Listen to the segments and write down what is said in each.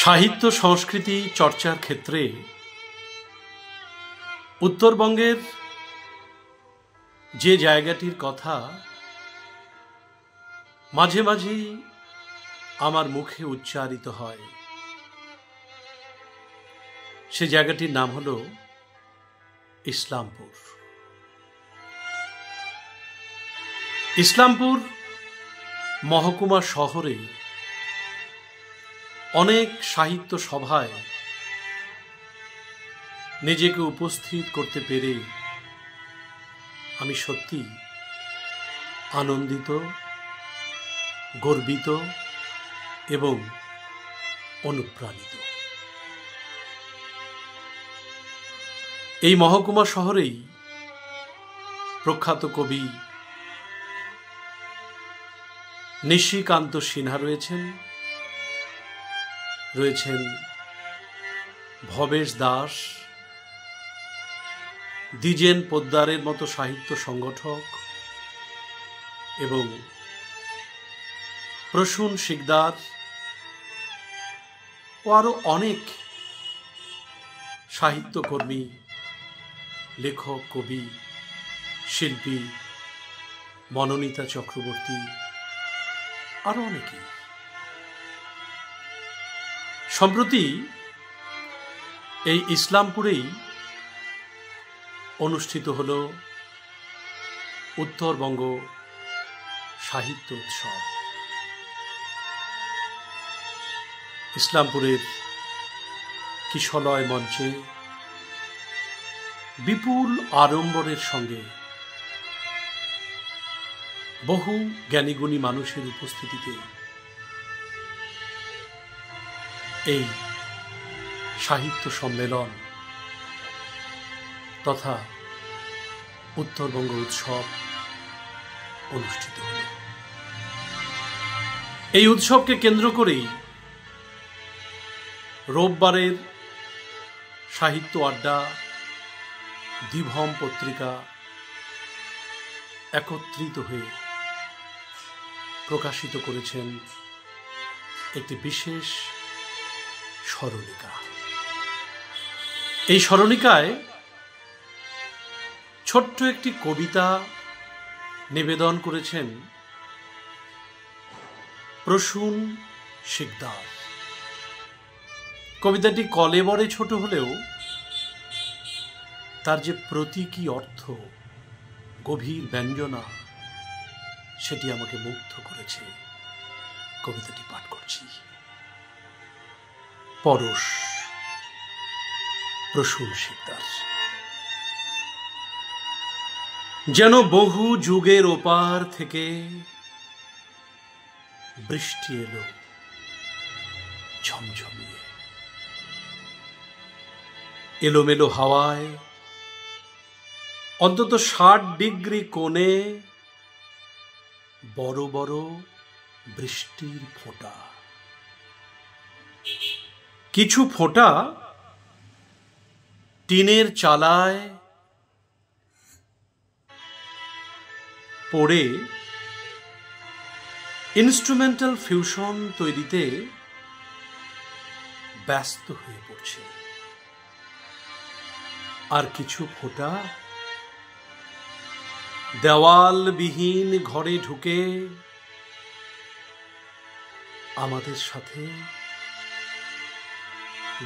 সাহিত্য সংস্কৃতি চর্চার ক্ষেত্রে উত্তরবঙ্গের যে জায়গাটির কথা মাঝে মাঝেই আমার মুখে উচ্চারিত হয়, সে জায়গাটির নাম হলো ইসলামপুর। ইসলামপুর মহকুমা শহরে অনেক সাহিত্য সভায় নিজেকে উপস্থিত করতে পেরে আমি সত্যি আনন্দিত, গর্বিত এবং অনুপ্রাণিত। এই মহকুমা শহরেই প্রখ্যাত কবি নিশিকান্ত সিনহা রয়েছেন ভবেশ দাস, দ্বিজেন পোদ্দারের মতো সাহিত্য সংগঠক এবং প্রসূন শিকদার ও আরো অনেক সাহিত্যকর্মী, লেখক, কবি, শিল্পী, মনোনীতা চক্রবর্তী, আরো অনেকে। সম্প্রতি এই ইসলামপুরেই অনুষ্ঠিত হল উত্তরবঙ্গ সাহিত্য উৎসব। ইসলামপুরের কিশলয় মঞ্চে বিপুল আড়ম্বরের সঙ্গে বহু জ্ঞানীগুণী মানুষের উপস্থিতিতে এই সাহিত্য সম্মেলন তথা উত্তরবঙ্গ উৎসব অনুষ্ঠিত হল। এই উৎসবকে কেন্দ্র করেই রোববারের সাহিত্য আড্ডা, দ্বিভম পত্রিকা একত্রিত হয়ে প্রকাশিত করেছেন একটি বিশেষ স্মরণিকা। এই স্মরণিকায় ছোট্ট একটি কবিতা নিবেদন করেছেন প্রসূন শিকদার। কবিতাটি কলেবরে ছোট হলেও তার যে প্রতীকী অর্থ, গভীর ব্যঞ্জনা, সেটি আমাকে মুগ্ধ করেছে। কবিতাটি পাঠ করছি। পরশ, প্রসূন শিকদার। যেন বহু যুগের ওপার থেকে বৃষ্টি এলো ঝমঝমিয়ে, এলোমেলো হাওয়ায় অন্তত ৬০ ডিগ্রি কোণে বড় বড় বৃষ্টির ফোঁটা। কিছু ফোঁটা টিনের চালায় পড়ে ইনস্ট্রুমেন্টাল ফিউশন তৈরিতে ব্যস্ত হয়ে পড়ছে, আর কিছু ফোঁটা দেওয়ালবিহীন ঘরে ঢুকে আমাদের সাথে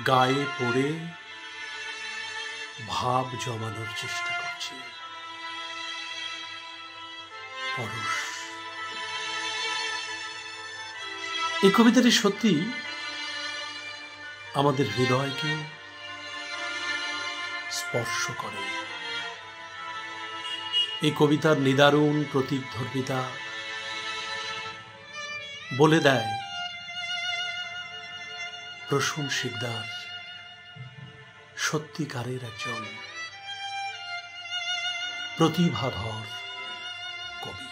গায়ে পড়ে ভাব জমানোর চেষ্টা করছে। পরশ। এই কবিতাটি সত্যি আমাদের হৃদয়কে স্পর্শ করে। এই কবিতার নিদারুণ প্রতীকধর্মিতা বলে দেয় প্রসূন শিকদার সত্যিকারের একজন প্রতিভাধর কবি।